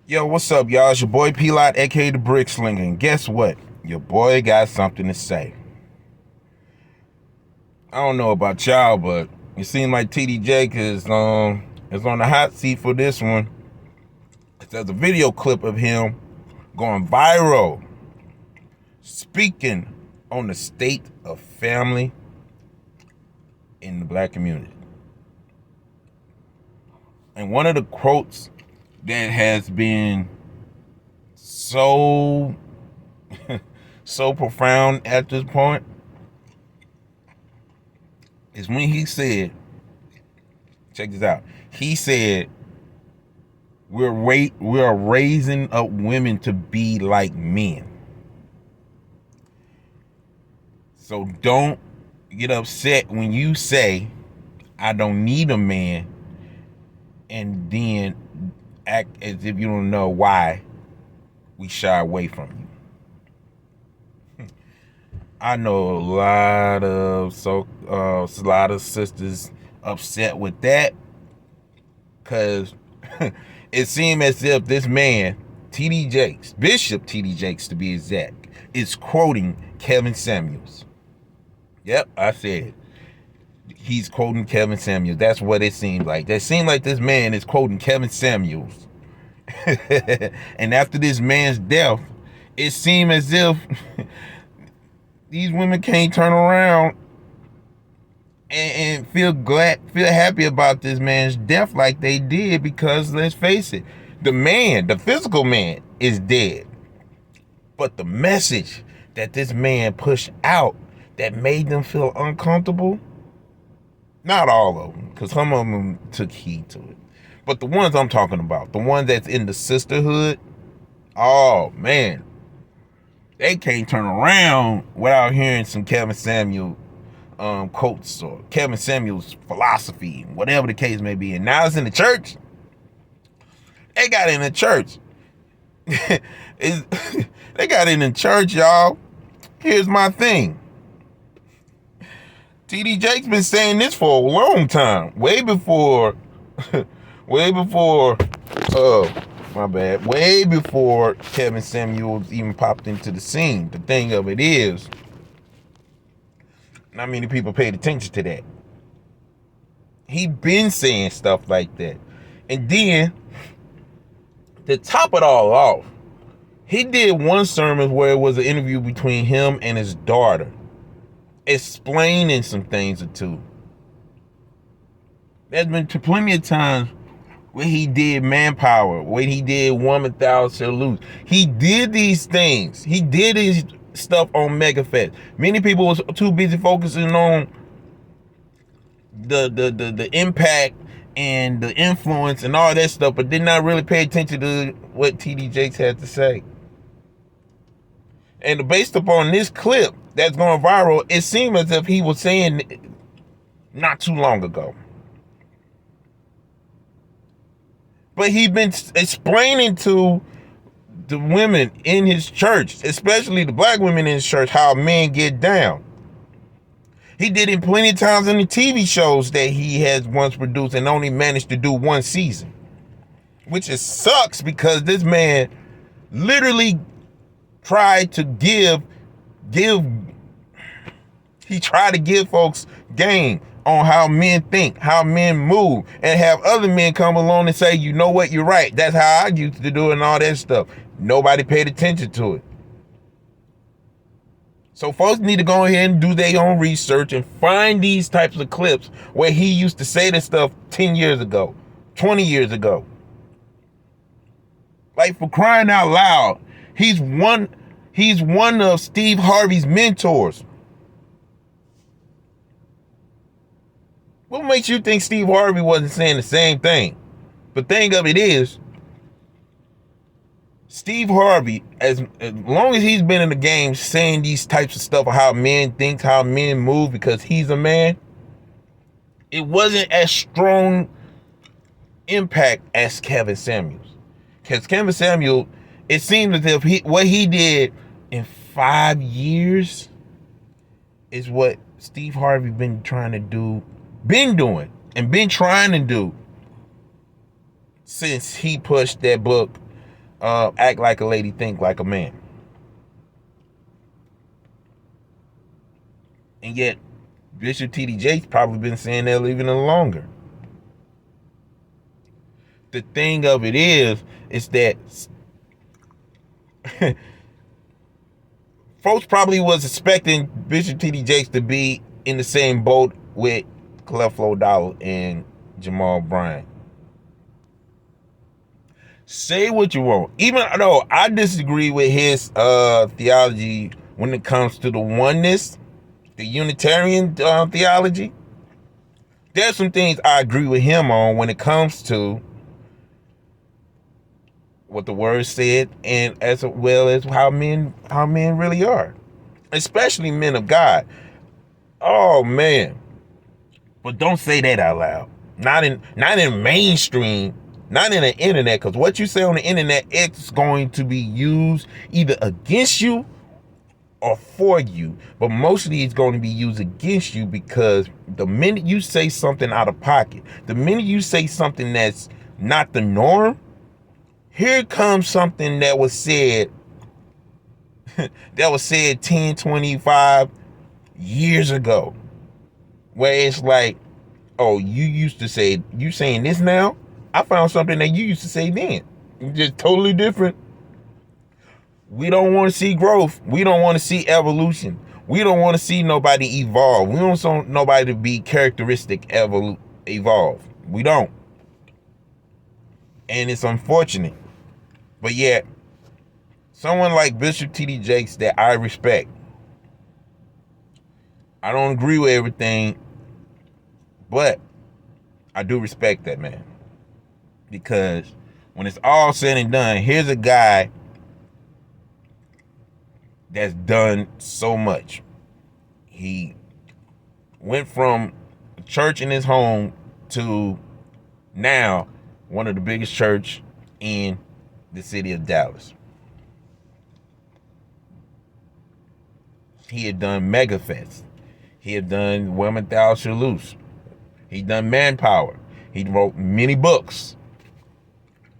Yo, what's up, y'all? It's your boy P-Lot, aka the Brick Slinger. And guess what? Your boy got something to say. I don't know about y'all, but it seems like TD Jake is on the hot seat for this one. There's a video clip of him going viral, speaking on the state of family in the black community. And one of the quotes that has been so profound at this point is when he said, check this out. He said, we're raising up women to be like men. So don't get upset when you say, I don't need a man, and then act as if you don't know why we shy away from you. I know a lot of sisters upset with that, because it seemed as if this man, TD Jakes, Bishop TD Jakes to be exact, is quoting Kevin Samuels. Yep, I said it. He's quoting Kevin Samuels. That's what it seems like. It seems like this man is quoting Kevin Samuels. And after this man's death, it seemed as if these women can't turn around and feel happy about this man's death like they did, because let's face it, the physical man is dead. But the message that this man pushed out that made them feel uncomfortable, not all of them, because some of them took heed to it, but the ones I'm talking about, the ones that's in the sisterhood, oh man, they can't turn around without hearing some Kevin Samuel quotes or Kevin Samuel's philosophy, whatever the case may be. And now it's in the church. They got it in the church. They got it in the church, y'all. Here's my thing. TD Jake's been saying this for a long time, way before Kevin Samuels even popped into the scene. The thing of it is, not many people paid attention to that. He been saying stuff like that. And then, to top it all off, he did one sermon where it was an interview between him and his daughter, explaining some things or two. There's been plenty of times where he did Manpower, where he did Woman Thou Shall Lose. He did these things. He did his stuff on MegaFest. Many people was too busy focusing on the impact and the influence and all that stuff, but did not really pay attention to what TD Jakes had to say. And based upon this clip that's going viral, it seemed as if he was saying not too long ago. But he's been explaining to the women in his church, especially the black women in his church, how men get down. He did it plenty of times in the TV shows that he has once produced and only managed to do one season, which is sucks, because this man literally tried to give folks game on how men think, how men move, and have other men come along and say, you know what, you're right, that's how I used to do it and all that stuff. Nobody paid attention to it. So folks need to go ahead and do their own research and find these types of clips where he used to say this stuff 10 years ago, 20 years ago. Like, for crying out loud, he's one of Steve Harvey's mentors. What makes you think Steve Harvey wasn't saying the same thing? The thing of it is, Steve Harvey, as long as he's been in the game saying these types of stuff of how men think, how men move, because he's a man, it wasn't as strong impact as Kevin Samuels. Because Kevin Samuels, it seemed as if what he did in 5 years is what Steve Harvey been trying to do since he pushed that book, act like a lady, think like a man. And yet, Bishop T.D. Jakes probably been saying that even longer. The thing of it is that folks probably was expecting Bishop T.D. Jakes to be in the same boat with Creflo Dollar and Jamal Bryant. Say what you want. Even though I disagree with his theology when it comes to the oneness, the Unitarian theology, there's some things I agree with him on when it comes to what the word said, and as well as how men really are, especially men of God. Oh man. But don't say that out loud. Not in mainstream, not in the internet, because what you say on the internet, it's going to be used either against you or for you. But mostly it's going to be used against you, because the minute you say something out of pocket, the minute you say something that's not the norm, here comes something that was said 10, 25 years ago, where it's like, oh, you used to say, you saying this now? I found something that you used to say then. Just totally different. We don't want to see growth. We don't want to see evolution. We don't want to see nobody evolve. We don't want nobody to be characteristic evolve. We don't. And it's unfortunate. But yet, someone like Bishop T.D. Jakes that I respect, I don't agree with everything, but I do respect that man. Because when it's all said and done, here's a guy that's done so much. He went from a church in his home to now one of the biggest church in the city of Dallas. He had done Megafest. He had done Women Thou Shall Loose. He done Manpower. He wrote many books,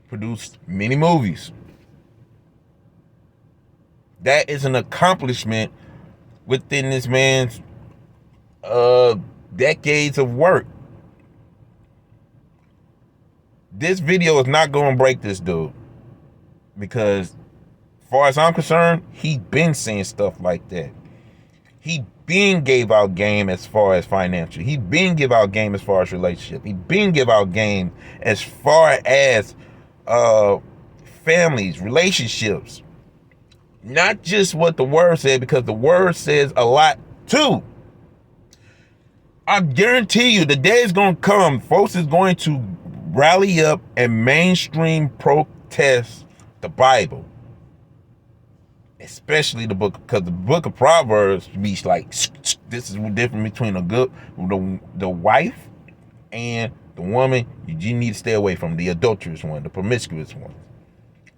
produced many movies. That is an accomplishment within this man's decades of work. This video is not going to break this dude, because as far as I'm concerned, he been saying stuff like that. He been gave out game as far as financial. He been give out game as far as relationship. He been give out game as far as families, relationships. Not just what the word said, because the word says a lot too. I guarantee you the day is going to come, folks is going to rally up and mainstream protest the Bible. Especially the book, because the book of Proverbs be like, this is the difference between the wife and the woman you need to stay away from, the adulterous one, the promiscuous one.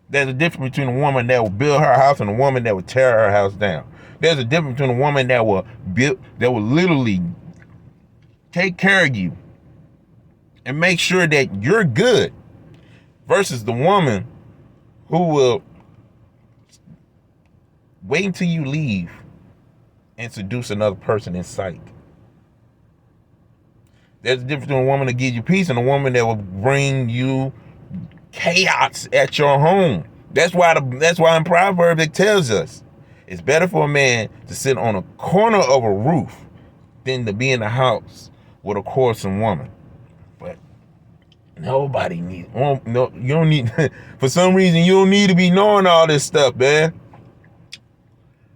There's a difference between a woman that will build her house and a woman that will tear her house down. There's a difference between a woman that will literally take care of you and make sure that you're good, versus the woman who will wait until you leave and seduce another person in sight. There's a difference between a woman that gives you peace and a woman that will bring you chaos at your home. That's why in Proverbs it tells us it's better for a man to sit on a corner of a roof than to be in a house with a quarrelsome woman. But nobody needs, no, you don't need, for some reason you don't need to be knowing all this stuff, man.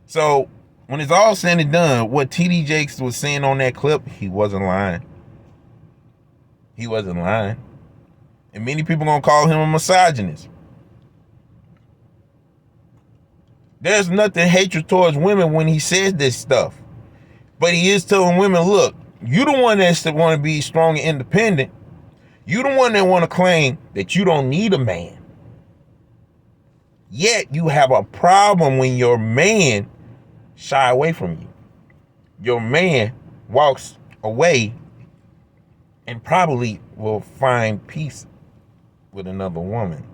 So when it's all said and done, what T.D. Jakes was saying on that clip, he wasn't lying. He wasn't lying. And many people gonna call him a misogynist. There's nothing hatred towards women when he says this stuff. But he is telling women, look, you the one that's want to be strong and independent. You the one that want to claim that you don't need a man. Yet you have a problem when your man shy away from you. Your man walks away and probably will find peace with another woman.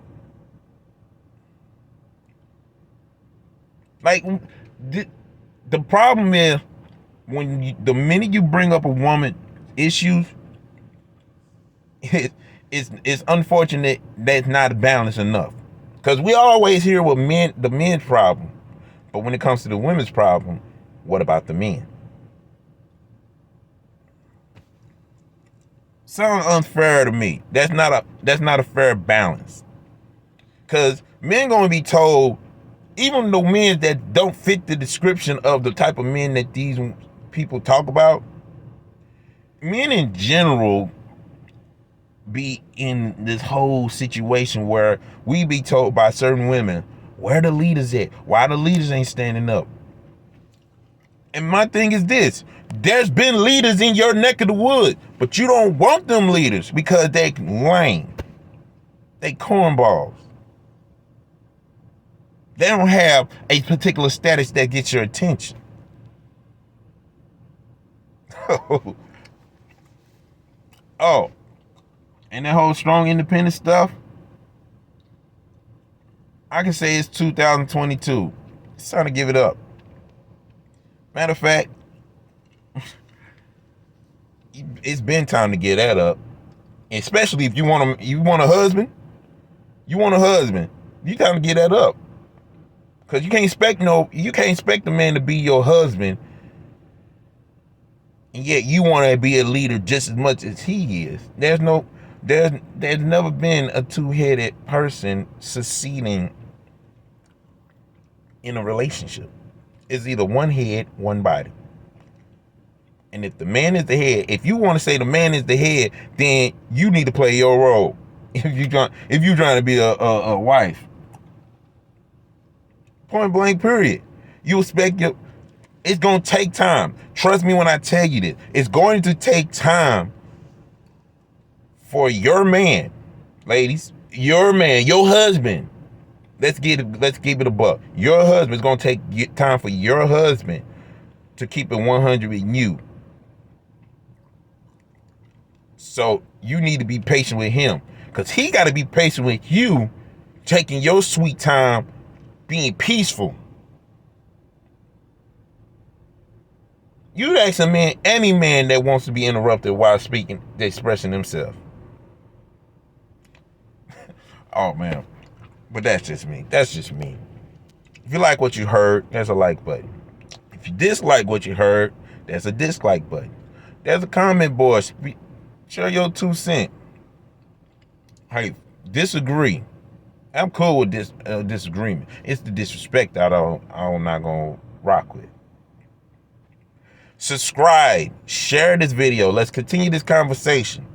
Like the problem is the minute you bring up a woman issues, it's unfortunate that's not balanced enough. Because we always hear what the men's problem, but when it comes to the women's problem, what about the men? Sounds unfair to me. That's not a fair balance. Because men gonna be told, even the men that don't fit the description of the type of men that these people talk about, men in general be in this whole situation where we be told by certain women, where the leaders at? Why the leaders ain't standing up? And my thing is this: there's been leaders in your neck of the wood, but you don't want them leaders because they lame. They cornballs. They don't have a particular status that gets your attention. Oh, and that whole strong independent stuff, I can say it's 2022. It's time to give it up. Matter of fact, it's been time to get that up. Especially if you want a husband. You want a husband. You time to get that up. Cause you can't expect a man to be your husband, and yet you want to be a leader just as much as he is. There's never been a two-headed person succeeding in a relationship. It's either one head, one body. And if the man is the head, if you want to say the man is the head, then you need to play your role. If you're trying to be a wife. Point blank, period. You expect it's gonna take time. Trust me when I tell you this. It's going to take time for your man, ladies, your man, your husband. Let's keep it a buck. Your husband is gonna take time for your husband to keep it 100 with you. So you need to be patient with him, because he got to be patient with you, taking your sweet time, being peaceful. You'd ask a man, any man that wants to be interrupted while speaking, expressing himself. Oh man, but that's just me. That's just me. If you like what you heard, there's a like button. If you dislike what you heard, there's a dislike button. There's a comment board. Share your 2 cents. Hey, disagree. I'm cool with this disagreement. It's the disrespect I'm not gonna rock with. Subscribe, share this video. Let's continue this conversation.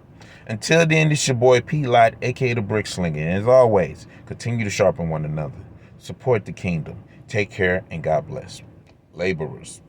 Until then, this is your boy P. Lot, aka the Brick Slinger. And as always, continue to sharpen one another. Support the kingdom. Take care and God bless. Laborers.